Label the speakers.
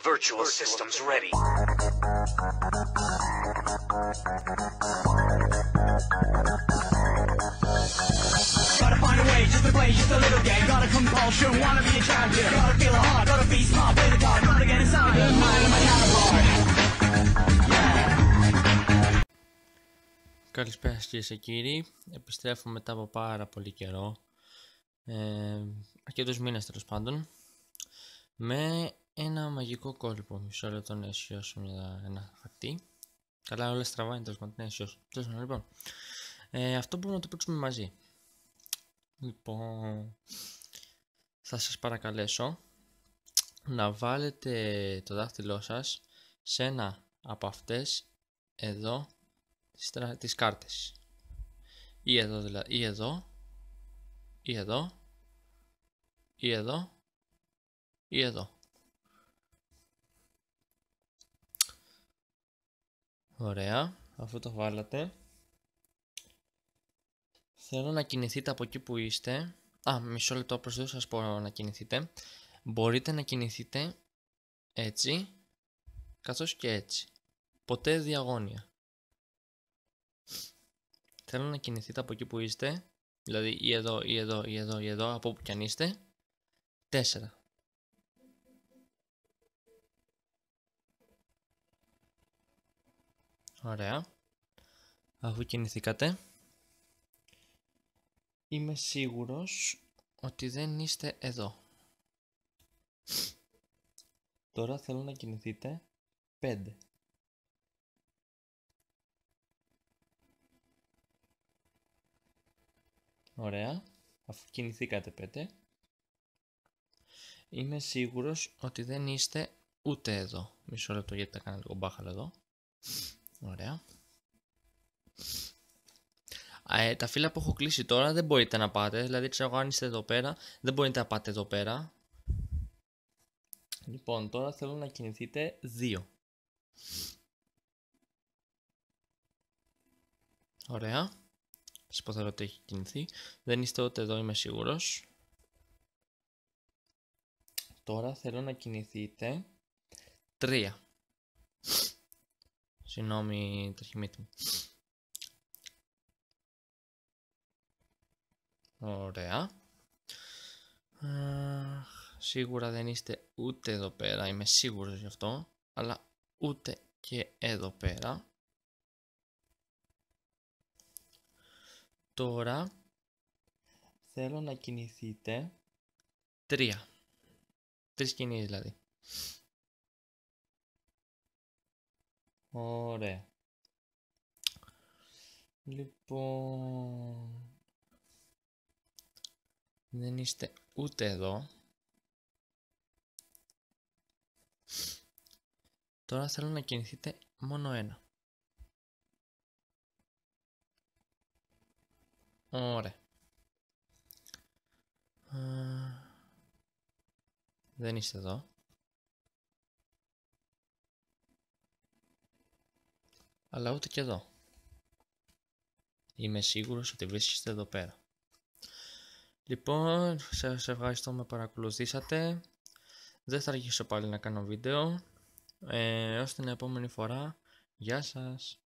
Speaker 1: Virtual systems ready.
Speaker 2: Gotta find a way just to play just a little game. Got a compulsion, wanna be a champion. Gotta feel it hard, gotta be smart, play the card. Gotta get inside the mind of my counterpart.
Speaker 3: Καλησπέρα σας κυρίες και κύριοι. Επιστρέφω μετά από πάρα πολύ καιρό, αρκετούς μήνες τέλος πάντων, με ένα μαγικό κόλπο. Μισό λεπτό να αισιώσω ένα χαρτί. Καλά, όλα στραβά είναι τέλος πάντων, να αισιώσω. Λοιπόν, αυτό μπορούμε να το παίξουμε μαζί. Λοιπόν, θα σας παρακαλέσω να βάλετε το δάχτυλό σας σε ένα από αυτές εδώ τις κάρτες, ή εδώ δηλαδή, ή εδώ, ή εδώ, ή εδώ, ή εδώ. Ωραία, αφού το βάλατε, θέλω να κινηθείτε από εκεί που είστε. Μισό λεπτό, προσθέτω σας πω να κινηθείτε. Μπορείτε να κινηθείτε έτσι, καθώς και έτσι, ποτέ διαγώνια. Θέλω να κινηθείτε από εκεί που είστε, δηλαδή ή εδώ, ή εδώ, ή εδώ, ή εδώ, από όπου κι αν είστε. 4. Ωραία. Αφού κινηθήκατε, είμαι σίγουρος ότι δεν είστε εδώ. Τώρα θέλω να κινηθείτε 5. Ωραία, αφού κινηθήκατε 5, είμαι σίγουρος ότι δεν είστε ούτε εδώ. Μισό λεπτό γιατί τα κάνω λίγο μπάχαλα εδώ. Ωραία. Τα φύλλα που έχω κλείσει τώρα δεν μπορείτε να πάτε, δηλαδή ξέρω αν είστε εδώ πέρα, δεν μπορείτε να πάτε εδώ πέρα. Λοιπόν, τώρα θέλω να κινηθείτε 2. Ωραία. Σας πω, θέλω ότι έχει κινηθεί. Δεν είστε ούτε εδώ, είμαι σίγουρος. Τώρα θέλω να κινηθείτε 3. Συγγνώμη, τραχυμίτη μου. Ωραία. Σίγουρα δεν είστε ούτε εδώ πέρα, είμαι σίγουρος γι' αυτό. Αλλά ούτε και εδώ πέρα. Τώρα θέλω να κινηθείτε 3. 3 κινήσεις δηλαδή. Ωραία. Λοιπόν, δεν είστε ούτε εδώ. Τώρα θέλω να κινηθείτε μόνο 1. Ωραία. Δεν είστε εδώ. Αλλά ούτε και εδώ. Είμαι σίγουρος ότι βρίσκεστε εδώ πέρα. Λοιπόν, σας ευχαριστώ που παρακολουθήσατε. Δεν θα αρχίσω πάλι να κάνω βίντεο. Ως την επόμενη φορά. Γεια σας.